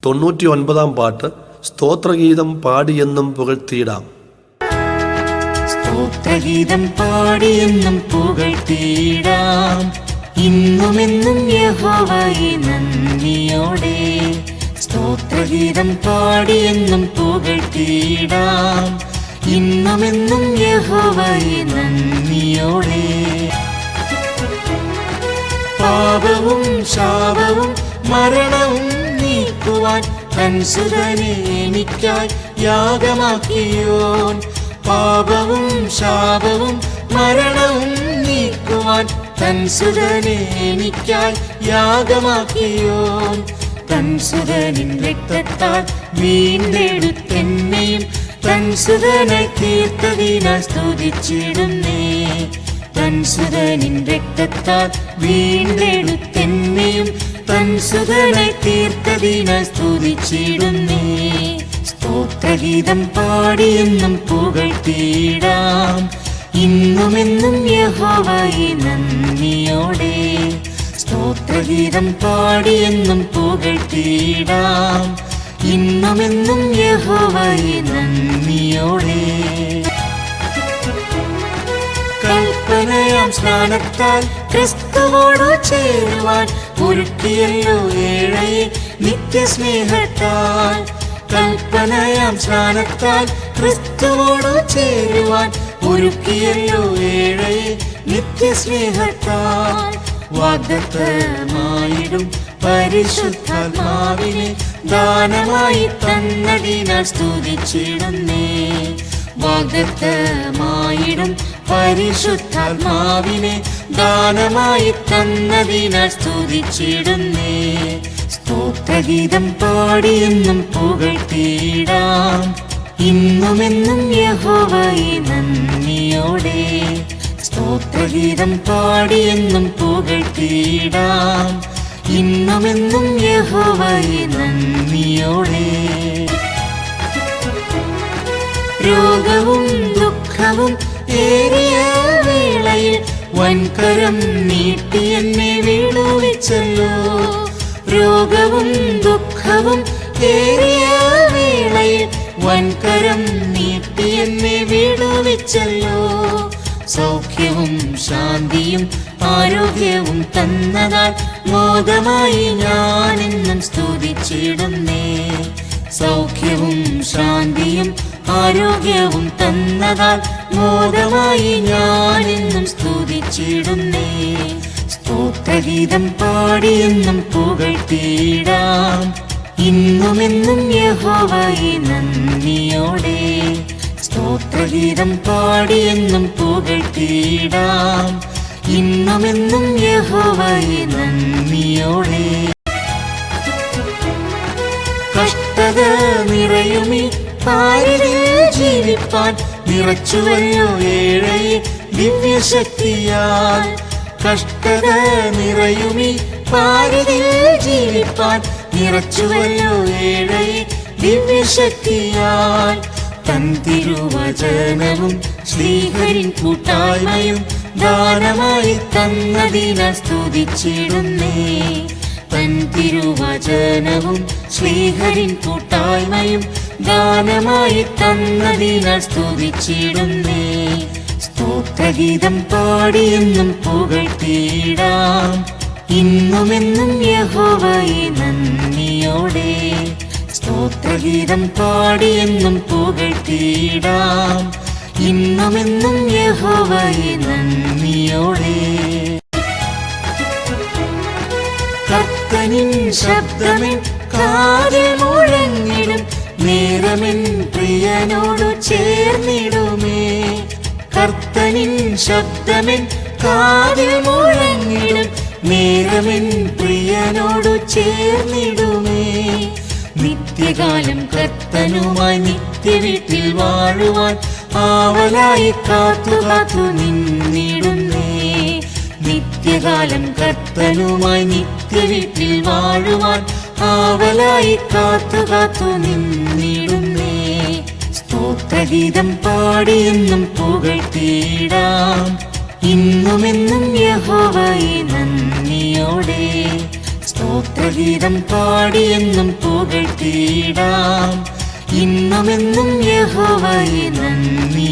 99 പാട്ട് സ്തോത്രഗീതം പാടിയെന്നും പുകഴ്ത്തിയിടാം. സ്തോത്രഗീതം പാടിയെന്നും പുകഴ്ത്തിയിടാം, ഇന്നുമെന്നും യഹോവയെ നന്ദിയോടെ. സ്തോത്രഗീതം പാടിയെന്നും പുകഴ്ത്തിയിടാം, ഇന്നുമെന്നും യഹോവയെ നന്ദിയോടെ. പാപവും ശാപവും മരണവും നീക്കുവാൻ തൻ സുതനെ എനിക്കായി യാഗമാക്കിയോൻ. പാപവും ശാപവും മരണവും നീക്കുവാൻ തൻ സുതനെ എനിക്കായി യാഗമാക്കിയോൻ. തൻ സുതനിൻ രക്തത്താൽ വീണ്ടെടുത്തെന്നെയും തൻ സുതനായി തീർത്തതിനാൽ സ്തുതിച്ചിടുന്നേ. തൻ സുതനിൻ രക്തത്താൽ വീണ്ടെടുത്തെന്നെയും തൻ സുതനായി തീർത്തതിനാൽ സ്തുതിച്ചിടുന്നേ. സ്തോത്രഗീതം പാടിയെന്നും പുകഴ്ത്തിയിടാം, ഇന്നുമെന്നും യഹോവയെ നന്ദിയോടെ. സ്തോത്രഗീതം പാടിയെന്നും പുകഴ്ത്തിയിടാം, ഇന്നുമെന്നും യഹോവയെ നന്ദിയോടെ. കൽപ്പനയാം സ്നാനത്താൽ ക്രിസ്തുവോടു ചേരുവാൻ ഒരുക്കിയല്ലോ ഏഴയെ നിത്യസ്നേഹത്താൽ. കൽപ്പനയാം സ്നാനത്താൽ ക്രിസ്തുവോടു ചേരുവാൻ ഒരുക്കിയല്ലോ ഏഴയെ നിത്യസ്നേഹത്താൽ. വാഗ്ദത്തമായിടും പരിശുദ്ധാത്മാവിനെ ദാനമായി തന്നതിനാൽ സ്തുതിച്ചിടുന്നേ. വാഗ്ദത്തമായിടും പരിശുദ്ധാത്മാവിനെ ദാനമായി തന്നതിനാൽ സ്തുതിച്ചിടുന്നേ. സ്തോത്രഗീതം പാടിയെന്നും പുകഴ്ത്തിയിടാം, ഇന്നുമെന്നും യഹോവയെ നന്ദിയോടെ. സ്തോത്രഗീതം പാടിയെന്നും പുകഴ്ത്തിയിടാം, ഇന്നുമെന്നും യഹോവയെ നന്ദിയോടെ. രോഗവും ദുഃഖവും ഏറിയ വേളയിൽ വൻകരം നീട്ടി എന്നെ വിടുവിച്ചല്ലോ. രോഗവും ദുഃഖവും ഏറിയ വേളയിൽ വൻകരം നീട്ടി എന്നെ വിടുവിച്ചല്ലോ. സൗഖ്യവും ശാന്തിയും ആരോഗ്യവും തന്നതാൽ മോദമായി ഞാനെന്നും സ്തുതിച്ചിടുന്നേ. സൗഖ്യവും ശാന്തിയും ആരോഗ്യവും തന്നതാൽ മോദമായി ഞാനെന്നും സ്തുതിച്ചിടുന്നേ. സ്തോത്രഗീതം പാടിയെന്നും പുകഴ്ത്തിയിടാം, ഇന്നുമെന്നും യഹോവയെ നന്ദിയോടെ. സ്തോത്രഗീതം പാടിയെന്നും പുകഴ്ത്തിയിടാം, ഇന്നുമെന്നും യഹോവയെ നന്ദിയോടെ. കഷ്ടത നിറയുമീ പാരിതിൽ ജീവിപ്പാൻ നിറച്ചുവല്ലോ ഏഴയെ ദിവ്യശക്തിയാൽ. കഷ്ടത നിറയുമീ പാരിതിൽ ജീവിപ്പാൻ നിറച്ചുവല്ലോ ഏഴയെ ദിവ്യശക്തിയാൽ. തൻ തിരുവചനവും ശ്രീഹരിൻ കൂട്ടായ്മയും ദാനമായി തന്നതിനാൽ സ്തുതിച്ചിടുന്നേ. തൻ തിരുവചനവും ശ്രീഹരിൻ കൂട്ടായ്മയും ദാനമായി തന്നതിനാൽ സ്തുതിച്ചിടുന്നേ. സ്തോത്രഗീതം പാടിയെന്നും പുകഴ്ത്തിയിടാം, ഇന്നുമെന്നും യഹോവയെ നന്ദിയോടെ. സ്തോത്രഗീതം പാടിയെന്നും പുകഴ്ത്തിയിടാം, ഇന്നുമെന്നും യഹോവയെ നന്ദിയോടെ. കർത്തനിൻ ശബ്ദമെൻ കാതിൽ മുഴങ്ങിടും നേരമെൻ പ്രിയനോടു ചേർന്നിടുമേ. കർത്തനിൻ ശബ്ദമെൻ കാതിൽ മുഴങ്ങിടും നേരമെൻ പ്രിയനോടു ചേർന്നിടുമേ. നിത്യകാലം കർത്തനുമായി നിത്യവീട്ടിൽ വാഴുവാൻ ആവലായി കാത്തു കാത്തു നിന്നിടുന്നേ. നിത്യകാലം കർത്തനുമായി നിത്യവീട്ടിൽ വാഴുവാൻ ആവലായി കാത്തു കാത്തു നിന്നിടുന്നേ. സ്തോത്രഗീതം പാടിയെന്നും പുകഴ്ത്തിയിടാം, ഇന്നുമെന്നും യഹോവയെ നന്ദിയോടെ. സ്തോത്രഗീതം പാടിയെന്നും പുകഴ്ത്തി ഇന്നുമെന്നും യഹോവയെ നന്ദി